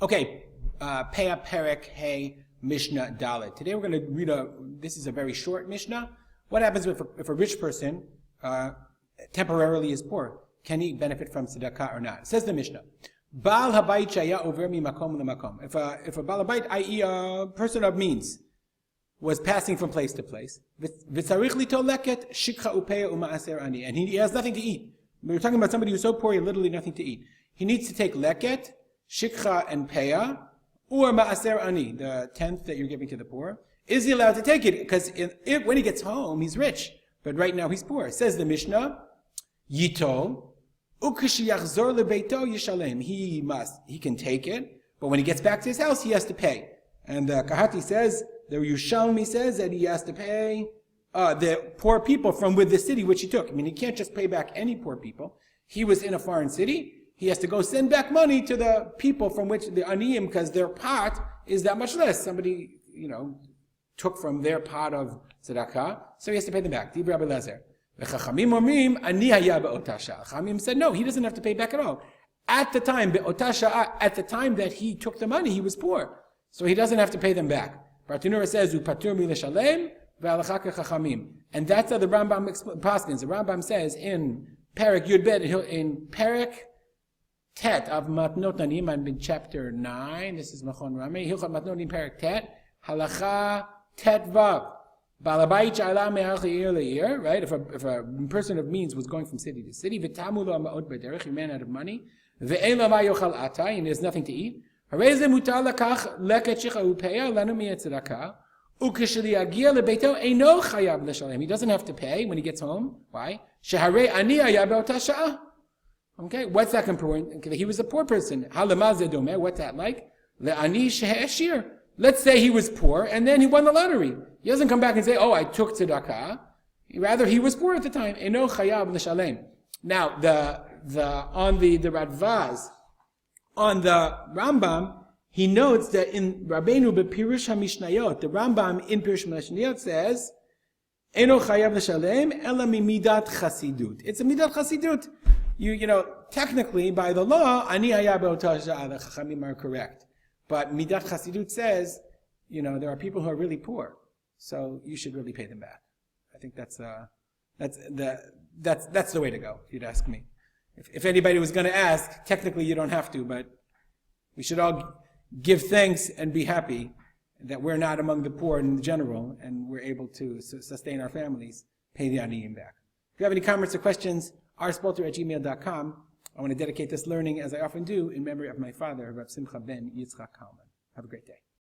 Okay, Peah Perek Hey Mishnah Dalet. Today we're going to read this is a very short Mishnah. What happens if a rich person temporarily is poor? Can he benefit from tzedakah or not? It says the Mishnah. Baal habayit shaya over mi makom lemakom. If a Baal habayit, i.e. a person of means, was passing from place to place, v'tzarich lito leket shikha upeya uma'aser ani, and he has nothing to eat. We're talking about somebody who's so poor he has literally nothing to eat. He needs to take leket, shikha, and peah, or ma'aser ani, the tenth that you're giving to the poor. Is he allowed to take it? Because when he gets home, he's rich, but right now he's poor. It says the Mishnah, yito, ukishiyachzor lebeito yishalem. He can take it, but when he gets back to his house, he has to pay. And the Kahati says, the Yerushalmi says that he has to pay the poor people from with the city which he took. I mean, he can't just pay back any poor people. He was in a foreign city. He has to go send back money to the people from which the aniyim, because their pot is that much less. Somebody, took from their pot of tzedakah, so he has to pay them back. Dibra Rabbi Lezer. The Chachamim omrim ani haya be'ota sha'a. Chachamim said no, he doesn't have to pay back at all. At the time, be'ota sha'a, at the time that he took the money, he was poor, so he doesn't have to pay them back. Bartanura says upatur mi l'shalem ve'alachak chachamim, and that's how the Rambam paskins. The Rambam says in Perek Yud Bet, in Perek Tet of Matnot Nanim, in chapter 9, this is Machon Rami, Hilchot Matnot Nanim Perek Tet, Halacha Tet Vav, Balabayit Sha'ala Me'ach Ye'ir Le'ir, right? If a person of means was going from city to city, V'tamu lo ma'ot b'derech, he ran out of money, Ve'en lo ma'yochal atay, and there's nothing to eat, Harei ze mutar lakach leket shicha upeya lanu mi'etzedakah, Ukeshli agia lebeito eino chayav l'shalem. He doesn't have to pay when he gets home. Why? Sheharei ani haya be'ota sha'ah. Okay, what's that important? He was a poor person. What's that like? Let's say he was poor and then he won the lottery. He doesn't come back and say, "Oh, I took tzedakah." Rather, he was poor at the time. Eno chayav l'shalem. Now, on the Radvaz, on the Rambam, he notes that in Rabbeinu bePirush HaMishnayot, the Rambam in Pirush HaMishnayot says, "Eno chayav l'shalem ela mimidat chasidut." It's a midat chasidut. Technically, by the law, ani haya be'ota sha'a, the Chachamim are correct. But midat chasidut says, there are people who are really poor, so you should really pay them back. I think that's the way to go, if you'd ask me. If anybody was going to ask, technically you don't have to, but we should all give thanks and be happy that we're not among the poor in general, and we're able to sustain our families, pay the aniyim back. If you have any comments or questions, rspolter@gmail.com. I want to dedicate this learning, as I often do, in memory of my father, Harav Simcha ben Yitzchak Kalman. Have a great day.